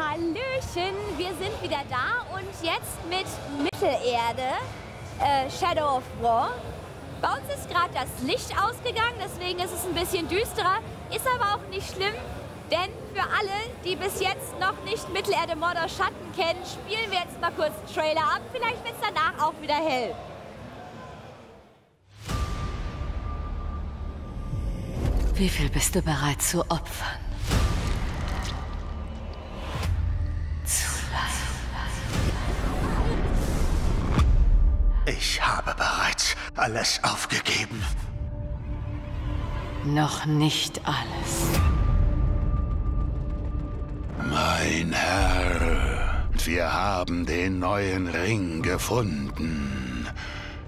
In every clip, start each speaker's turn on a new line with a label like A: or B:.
A: Hallöchen, wir sind wieder da und jetzt mit Mittelerde, Shadow of War. Bei uns ist gerade das Licht ausgegangen, deswegen ist es ein bisschen düsterer, ist aber auch nicht schlimm, denn für alle, die bis jetzt noch nicht Mittelerde Mordor Schatten kennen, spielen wir jetzt mal kurz einen Trailer ab, vielleicht wird es danach auch wieder hell.
B: Wie viel bist du bereit zu opfern?
C: Ich habe bereits alles aufgegeben.
B: Noch nicht alles.
C: Mein Herr, wir haben den neuen Ring gefunden.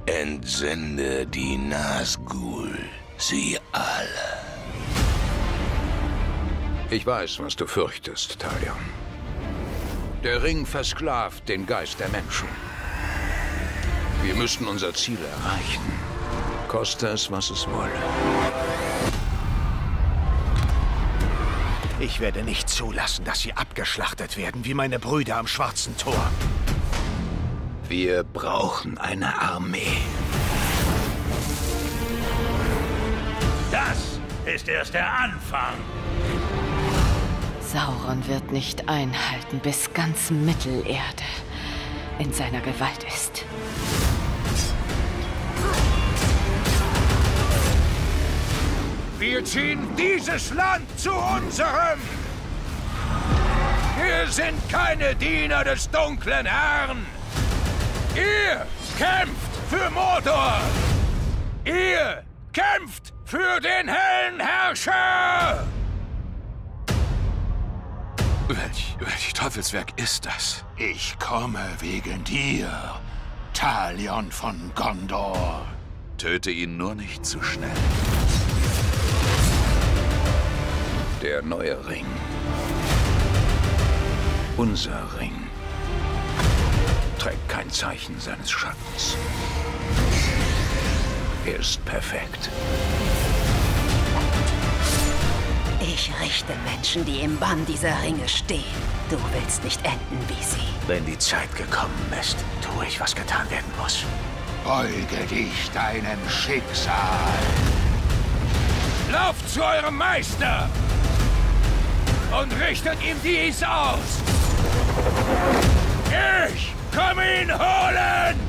C: Entsende die Nazgul, sie alle.
D: Ich weiß, was du fürchtest, Talion. Der Ring versklavt den Geist der Menschen. Wir müssen unser Ziel erreichen. Koste es, was es wolle.
C: Ich werde nicht zulassen, dass sie abgeschlachtet werden, wie meine Brüder am Schwarzen Tor.
D: Wir brauchen eine Armee.
C: Das ist erst der Anfang.
B: Sauron wird nicht einhalten, bis ganz Mittelerde in seiner Gewalt ist.
D: Wir ziehen dieses Land zu unserem! Wir sind keine Diener des dunklen Herrn! Ihr kämpft für Mordor! Ihr kämpft für den hellen Herrscher!
C: Welch Teufelswerk ist das? Ich komme wegen dir, Talion von Gondor.
D: Töte ihn nur nicht zu schnell. Der neue Ring. Unser Ring. Trägt kein Zeichen seines Schattens. Er ist perfekt.
E: Ich richte Menschen, die im Bann dieser Ringe stehen. Du willst nicht enden wie sie.
C: Wenn die Zeit gekommen ist, tue ich, was getan werden muss. Beuge dich deinem Schicksal.
D: Lauft zu eurem Meister! Und richtet ihm dies aus! Ich komme ihn holen!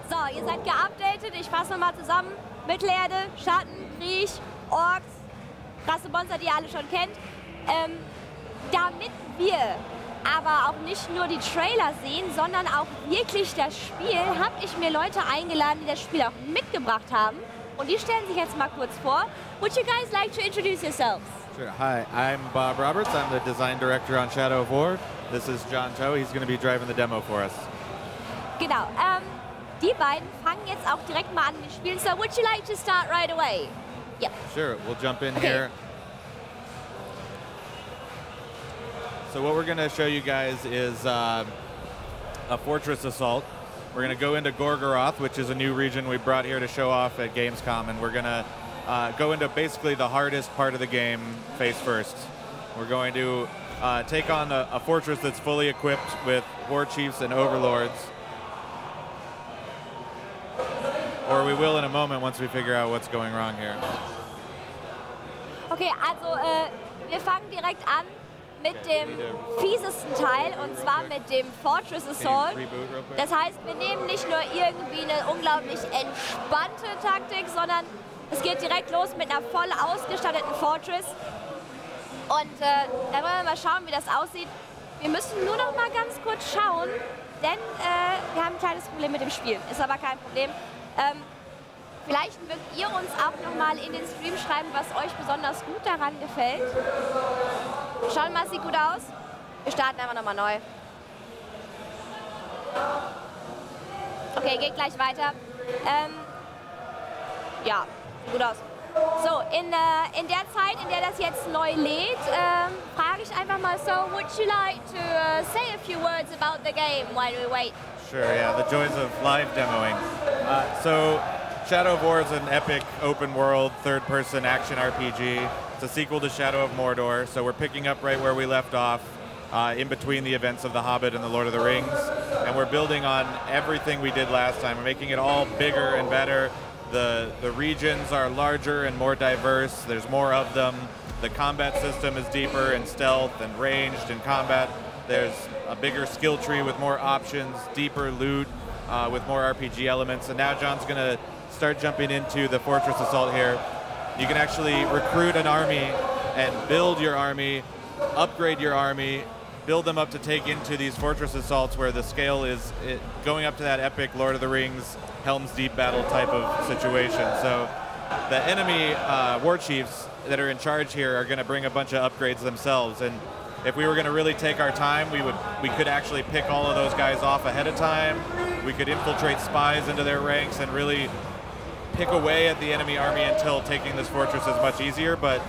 A: So, ihr seid geupdatet. Ich fasse nochmal zusammen. Mittelerde, Schatten, Krieges, Orks, krasse Monster, die ihr alle schon kennt. Damit wir aber auch nicht nur die Trailer sehen, sondern auch wirklich das Spiel, habe ich mir Leute eingeladen, die das Spiel auch mitgebracht haben. Und die stellen sich jetzt mal kurz vor. Would you guys like to introduce yourselves?
F: Sure. Hi, I'm Bob Roberts. I'm the design director on Shadow of War. This is John Toe. He's going to be driving the demo for us.
A: Genau. Die beiden fangen jetzt auch direkt mal an mit Spielen. So, would you like to start right away? Yep.
F: Sure, we'll jump in
A: Okay.
F: here. So what we're going to show you guys is a fortress assault. We're going to go into Gorgoroth, which is a new region we brought here to show off at Gamescom, and we're going to go into basically the hardest part of the game face first. We're going to take on a fortress that's fully equipped with war chiefs and overlords. Or we will in a moment once we figure out what's going wrong here.
A: Okay, also wir fangen direkt an mit dem fiesesten Teil, und zwar mit dem Fortress Assault. Das heißt, wir nehmen nicht nur irgendwie eine unglaublich entspannte Taktik, sondern es geht direkt los mit einer voll ausgestatteten Fortress. Und da wollen wir mal schauen, wie das aussieht. Wir müssen nur noch mal ganz kurz schauen, denn wir haben ein kleines Problem mit dem Spiel. Ist aber kein Problem. Vielleicht mögt ihr uns auch noch mal in den Stream schreiben, was euch besonders gut daran gefällt. Schauen mal, sieht gut aus. Wir starten einfach noch mal neu. Okay, geht gleich weiter. Ja, gut aus. So, in der Zeit, in der das jetzt neu lädt, frage ich einfach mal, so, would you like to say a few words about the game while we wait?
F: Sure, yeah, the joys of live demoing. So, Shadow of War is an epic open-world, third-person action RPG. It's a sequel to Shadow of Mordor, so we're picking up right where we left off, in between the events of The Hobbit and The Lord of the Rings, and we're building on everything we did last time. We're making it all bigger and better. The regions are larger and more diverse. There's more of them. The combat system is deeper in stealth and ranged in combat. There's a bigger skill tree with more options, deeper loot with more RPG elements. And now John's going to start jumping into the Fortress Assault here. You can actually recruit an army and build your army, upgrade your army, build them up to take into these Fortress Assaults where the scale is going up to that epic Lord of the Rings, Helm's Deep battle type of situation. So the enemy war chiefs that are in charge here are going to bring a bunch of upgrades themselves. And if we were going to really take our time, we could actually pick all of those guys off ahead of time. We could infiltrate spies into their ranks and really pick away at the enemy army until taking this fortress is much easier. But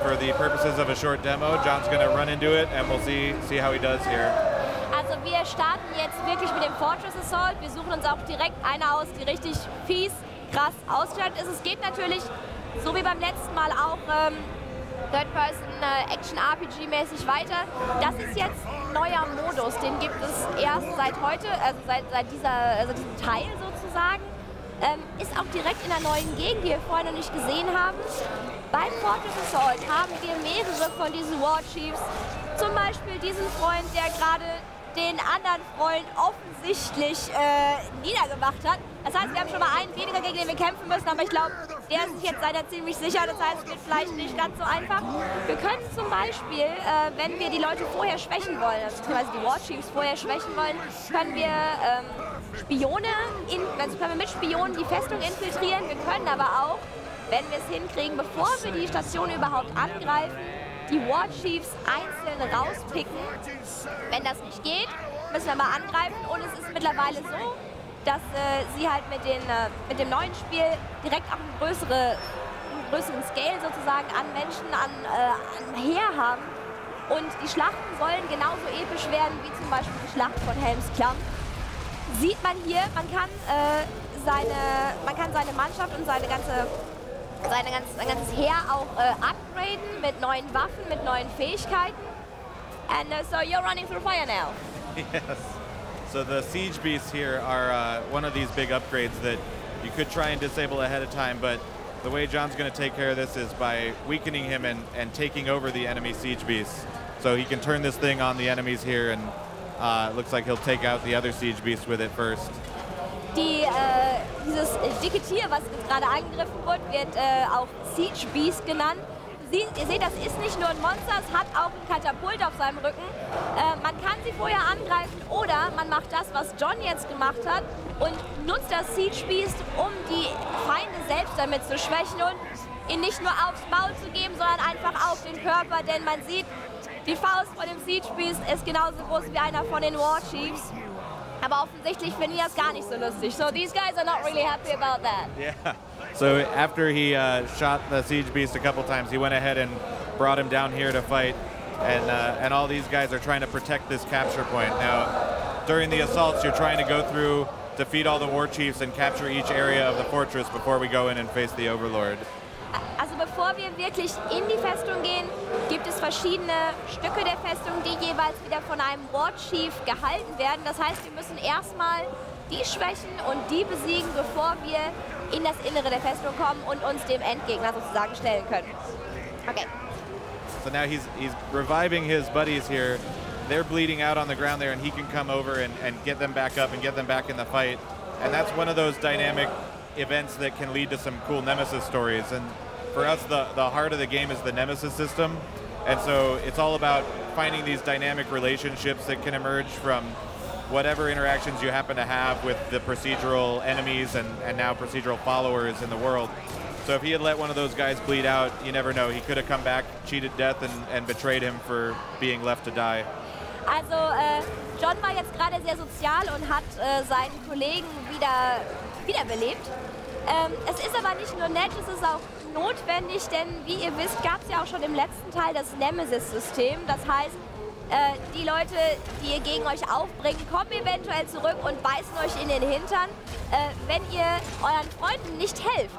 F: for the purposes of a short demo, John's going to run into it and we'll see how he does here.
A: Also wir starten jetzt wirklich mit dem Fortress Assault. Wir suchen uns auch direkt eine aus, die richtig fies, krass ausgestattet ist. Es geht natürlich, so wie beim letzten Mal auch, Third-Person-Action-RPG-mäßig weiter. Das ist jetzt ein neuer Modus, den gibt es erst seit heute, also seit diesem Teil sozusagen. Ist auch direkt in einer neuen Gegend, die wir vorher noch nicht gesehen haben. Beim Fortress Assault haben wir mehrere von diesen War Chiefs. Zum Beispiel diesen Freund, der gerade den anderen Freund offensichtlich niedergemacht hat. Das heißt, wir haben schon mal einen weniger, gegen den wir kämpfen müssen, aber ich glaube, der ist sich jetzt seiner ziemlich sicher. Das heißt, es wird vielleicht nicht ganz so einfach. Wir können zum Beispiel, wenn wir die Leute vorher schwächen wollen, also beziehungsweise die War Chiefs vorher schwächen wollen, können wir mit Spionen die Festung infiltrieren. Wir können aber auch, wenn wir es hinkriegen, bevor wir die Station überhaupt angreifen, die War Chiefs einzeln rauspicken. Wenn das nicht geht, müssen wir mal angreifen. Und es ist mittlerweile so, dass sie halt mit dem neuen Spiel direkt auch einen größeren Scale sozusagen an Menschen, an Heer haben. Und die Schlachten sollen genauso episch werden wie zum Beispiel die Schlacht von Helms Klamm. Sieht man hier, man kann seine Mannschaft und sein ganzes Heer auch upgraden mit neuen Waffen, mit neuen Fähigkeiten. And so you're running through fire now.
F: Yes. So the siege beasts here are one of these big upgrades that you could try and disable ahead of time, but the way John's going to take care of this is by weakening him and taking over the enemy siege beasts. So he can turn this thing on the enemies here, and it looks like he'll take out the other siege beasts with it first.
A: Dieses dicke Tier, was gerade angegriffen wird auch Siege Beast genannt. Ihr seht, das ist nicht nur ein Monster, es hat auch ein Katapult auf seinem Rücken. Man kann sie vorher angreifen oder man macht das, was John jetzt gemacht hat und nutzt das Siege Beast, um die Feinde selbst damit zu schwächen und ihn nicht nur aufs Maul zu geben, sondern einfach auf den Körper, denn man sieht, die Faust von dem Siege Beast ist genauso groß wie einer von den War Chiefs. Aber offensichtlich finden die das gar nicht so lustig. So these guys are not really happy about that.
F: Yeah. So after he shot the siege beast a couple times, he went ahead and brought him down here to fight. And all these guys are trying to protect this capture point. Now, during the assaults, you're trying to go through, defeat all the war chiefs and capture each area of the fortress before we go in and face the Overlord.
A: Also bevor wir wirklich in die Festung gehen, gibt es verschiedene Stücke der Festung, die jeweils wieder von einem War Chief gehalten werden. Das heißt, wir müssen erstmal die schwächen und die besiegen, bevor wir in das Innere der Festung kommen und uns dem Endgegner sozusagen stellen können. Okay.
F: So now he's reviving his buddies here. They're bleeding out on the ground there, and he can come over and get them back up and get them back in the fight. And that's one of those dynamic events that can lead to some cool Nemesis stories. And for us, the heart of the game is the Nemesis system. And so it's all about finding these dynamic relationships that can emerge from whatever interactions you happen to have with the procedural enemies and now procedural followers in the world. So if he had let one of those guys bleed out, you never know. He could have come back, cheated death, and betrayed him for being left to die.
A: Also John war jetzt gerade sehr sozial und hat seinen Kollegen wieder wiederbelebt. Es ist aber nicht nur nett, es ist auch notwendig, denn wie ihr wisst, gab es ja auch schon im letzten Teil das Nemesis-System. Das heißt, die Leute, die ihr gegen euch aufbringt, kommen eventuell zurück und beißen euch in den Hintern, wenn ihr euren Freunden nicht helft.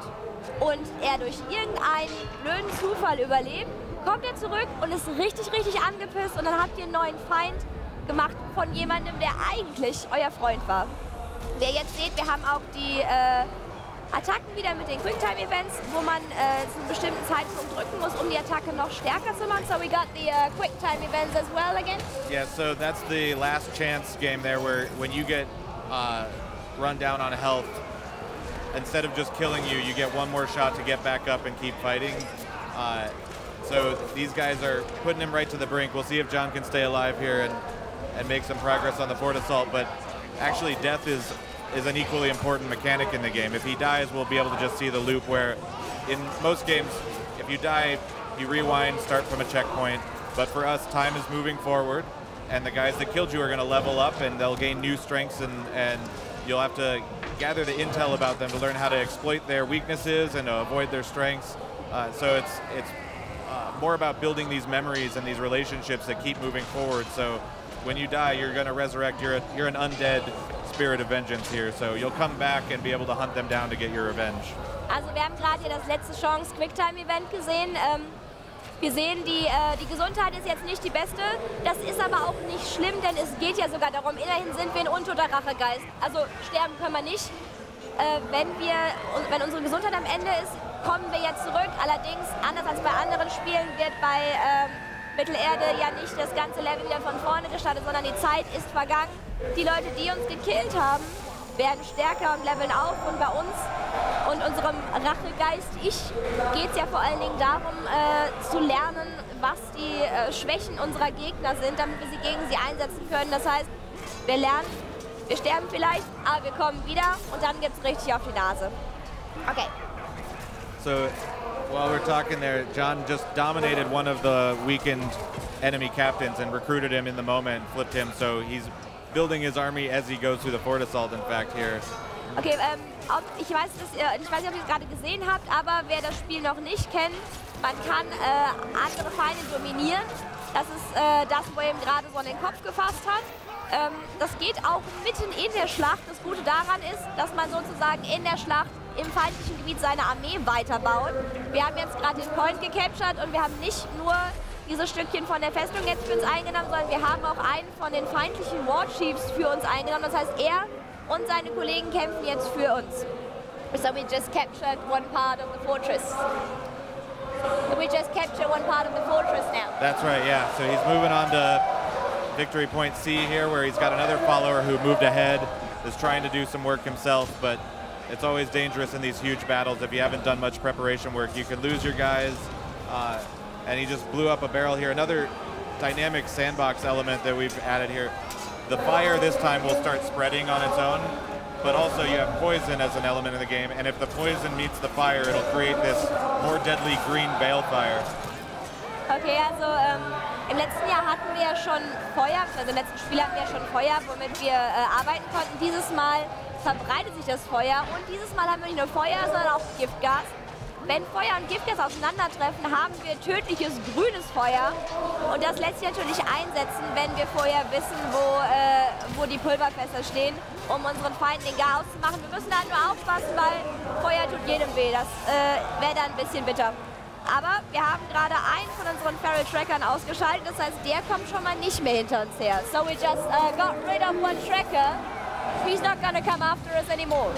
A: Und er durch irgendeinen blöden Zufall überlebt, kommt er zurück und ist richtig, richtig angepisst und dann habt ihr einen neuen Feind gemacht von jemandem, der eigentlich euer Freund war. Wie ihr jetzt seht, wir haben auch die Attacken wieder mit den Quicktime-Events, wo man zu einem bestimmten Zeitpunkt drücken muss, um die Attacke noch stärker zu machen. So we got the Quicktime-Events as well again.
F: Yeah, so that's the last chance game there where when you get run down on health, instead of just killing you, you get one more shot to get back up and keep fighting. So these guys are putting him right to the brink. We'll see if John can stay alive here and make some progress on the fort assault, but actually death is an equally important mechanic in the game. If he dies, we'll be able to just see the loop where in most games, if you die, you rewind, start from a checkpoint. But for us, time is moving forward, and the guys that killed you are going to level up, and they'll gain new strengths, and you'll have to gather the intel about them to learn how to exploit their weaknesses and to avoid their strengths. So it's more about building these memories and these relationships that keep moving forward. So when you die, you're going to resurrect. You're an undead spirit of vengeance here, so you'll come back and be able to hunt them down to get your revenge.
A: Also wir haben gerade hier das letzte Chance Quicktime-Event gesehen. Wir sehen, die Gesundheit ist jetzt nicht die beste. Das ist aber auch nicht schlimm, denn es geht ja sogar darum, immerhin sind wir ein untoter Rachegeist. Also sterben können wir nicht. Wenn unsere Gesundheit am Ende ist, kommen wir jetzt zurück. Allerdings, anders als bei anderen Spielen, wird bei Mittelerde ja nicht das ganze Level wieder von vorne gestartet, sondern die Zeit ist vergangen. Die Leute, die uns gekillt haben, werden stärker und leveln auf. Und bei uns und unserem Rachegeist geht es ja vor allen Dingen darum, zu lernen, was die Schwächen unserer Gegner sind, damit wir sie gegen sie einsetzen können. Das heißt, wir lernen, wir sterben vielleicht, aber wir kommen wieder und dann gibt es richtig auf die Nase. Okay.
F: So, while we're talking there, John just dominated one of the weakened enemy captains and recruited him in the moment, flipped him, so he's building his army as he goes through the fort assault, in fact, here.
A: Okay, ich weiß nicht, ob ihr es gerade gesehen habt, aber wer das Spiel noch nicht kennt, man kann andere Feinde dominieren. Das ist das, wo er ihm gerade so an den Kopf gefasst hat. Das geht auch mitten in der Schlacht. Das Gute daran ist, dass man sozusagen in der Schlacht im feindlichen Gebiet seine Armee weiterbaut. Wir haben jetzt gerade den Point gecaptured und wir haben nicht nur dieses Stückchen von der Festung jetzt für uns eingenommen, sondern wir haben auch einen von den feindlichen War Chiefs für uns eingenommen. Das heißt, er und seine Kollegen kämpfen jetzt für uns. So we just captured one part of the fortress. So we just captured one part of the fortress now.
F: That's right, yeah. So he's moving on to Victory Point C here, where he's got another follower who moved ahead, is trying to do some work himself, but it's always dangerous in these huge battles. If you haven't done much preparation work, you can lose your guys. And he just blew up a barrel here. Another dynamic sandbox element that we've added here. The fire this time will start spreading on its own, but also you have poison as an element in the game, and if the poison meets the fire, it'll create this more deadly green balefire.
A: Okay, also im letzten Jahr hatten wir ja schon Feuer, also im letzten Spiel hatten wir ja schon Feuer, womit wir arbeiten konnten. Dieses Mal verbreitet sich das Feuer und dieses Mal haben wir nicht nur Feuer, sondern auch Giftgas. Wenn Feuer und Giftgas aufeinandertreffen, haben wir tödliches grünes Feuer und das lässt sich natürlich einsetzen, wenn wir vorher wissen, wo die Pulverfässer stehen, um unseren Feind den Garaus zu machen. Wir müssen da nur aufpassen, weil Feuer tut jedem weh, das wäre dann ein bisschen bitter. Aber wir haben gerade einen von unseren Feral Trackern ausgeschaltet, das heißt, der kommt schon mal nicht mehr hinter uns her. So we just got rid of one tracker. He's not gonna come after us anymore.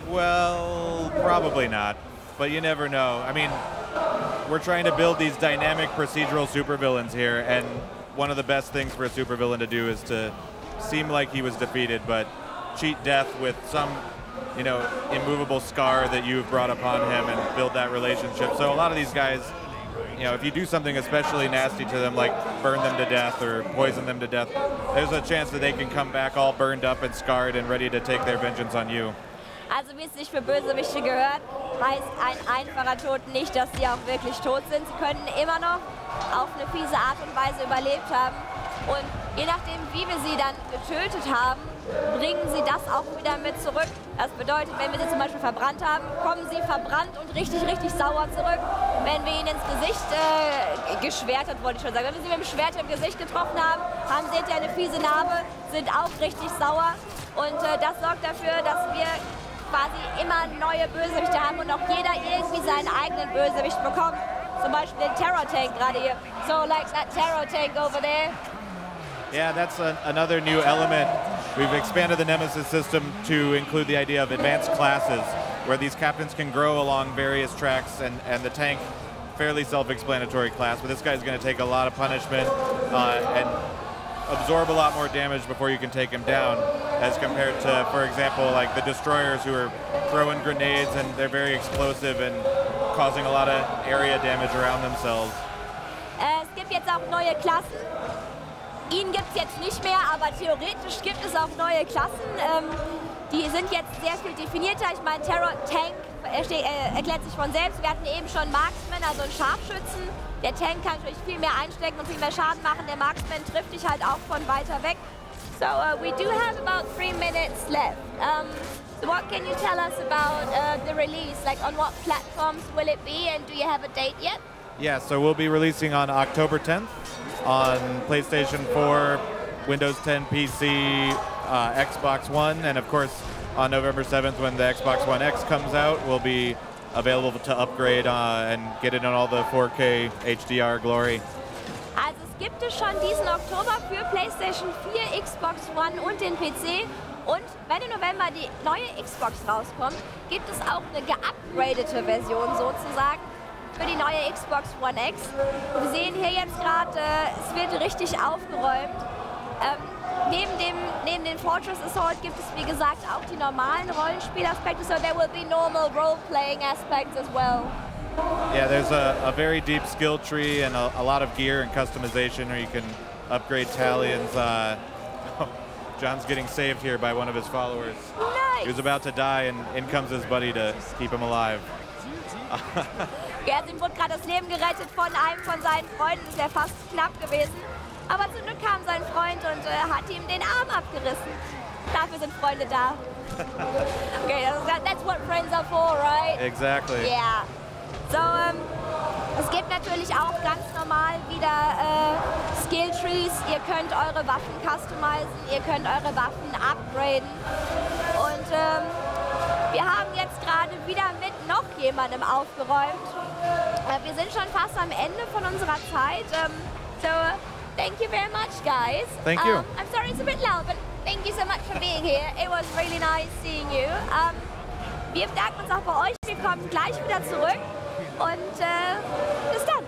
F: Well, probably not. But you never know. I mean, we're trying to build these dynamic procedural supervillains here, and one of the best things for a supervillain to do is to seem like he was defeated, but cheat death with some, you know, immovable scar that you've brought upon him and build that relationship. So a lot of these guys, you know, if you do something especially nasty to them, like burn them to death or poison them to death, there's a chance that they can come back all burned up and scarred and ready to take their vengeance on you.
A: Also wie es sich für Bösewichte gehört, heißt ein einfacher Tod nicht, dass sie auch wirklich tot sind. Sie könnten immer noch auf eine fiese Art und Weise überlebt haben. Und Je nachdem, wie wir sie dann getötet haben, bringen sie das auch wieder mit zurück. Das bedeutet, wenn wir sie zum Beispiel verbrannt haben, kommen sie verbrannt und richtig, richtig sauer zurück. Wenn wir ihnen ins Gesicht geschwertet, wollte ich schon sagen, wenn wir sie mit dem Schwert im Gesicht getroffen haben, seht ihr eine fiese Narbe, sind auch richtig sauer. Und das sorgt dafür, dass wir quasi immer neue Bösewichte haben und auch jeder irgendwie seinen eigenen Bösewicht bekommt. Zum Beispiel den Terror-Tank gerade hier. So like that Terror-Tank over there.
F: Yeah, that's another new element. We've expanded the Nemesis system to include the idea of advanced classes, where these captains can grow along various tracks, and the tank, fairly self-explanatory class, but this guy's going to take a lot of punishment and absorb a lot more damage before you can take him down, as compared to, for example, like the destroyers who are throwing grenades and they're very explosive and causing a lot of area damage around themselves.
A: Es gibt jetzt auch neue Klassen. Ihn gibt es jetzt nicht mehr, aber theoretisch gibt es auch neue Klassen. Die sind jetzt sehr viel definierter. Ich meine, Terror Tank erklärt sich von selbst. Wir hatten eben schon Marksman, also einen Scharfschützen. Der Tank kann natürlich viel mehr einstecken und viel mehr Schaden machen. Der Marksman trifft dich halt auch von weiter weg. So we do have about 3 minutes left. So what can you tell us about the release? Like on what platforms will it be, and do you have a date yet?
F: Yeah, so we'll be releasing on October 10th on PlayStation 4, Windows 10 PC, Xbox One, and of course on November 7th when the Xbox One X comes out, we'll be available to upgrade and get it on all the 4K HDR glory.
A: Also es gibt es schon diesen Oktober für PlayStation 4, Xbox One und den PC. Und wenn im November die neue Xbox rauskommt, gibt es auch eine geupgradete Version sozusagen für die neue Xbox One X. Wir sehen hier jetzt gerade, es wird richtig aufgeräumt. Neben dem Fortress Assault gibt es, wie gesagt, auch die normalen Rollenspielaspekte. So there will be normal role-playing aspects as well.
F: Yeah, there's a very deep skill tree and a lot of gear and customization where you can upgrade Talions. John's getting saved here by one of his followers.
A: Nice.
F: He was about to die and in comes his buddy to keep him alive.
A: Ja, ihm wurde gerade das Leben gerettet von einem von seinen Freunden. Das wäre fast knapp gewesen. Aber zum Glück kam sein Freund und hat ihm den Arm abgerissen. Dafür sind Freunde da. Okay, that's what friends are for, right?
F: Exactly.
A: Yeah. So, es gibt natürlich auch ganz normal wieder Skill-Trees. Ihr könnt eure Waffen customizen, ihr könnt eure Waffen upgraden. Und wir haben jetzt gerade wieder mit noch jemandem aufgeräumt. Wir sind schon fast am Ende von unserer Zeit. So, thank you very much, guys.
F: Thank you.
A: I'm sorry it's a bit loud, but thank you so much for being here. It was really nice seeing you. Wir bedanken uns auch bei euch. Wir kommen gleich wieder zurück. Und bis dann.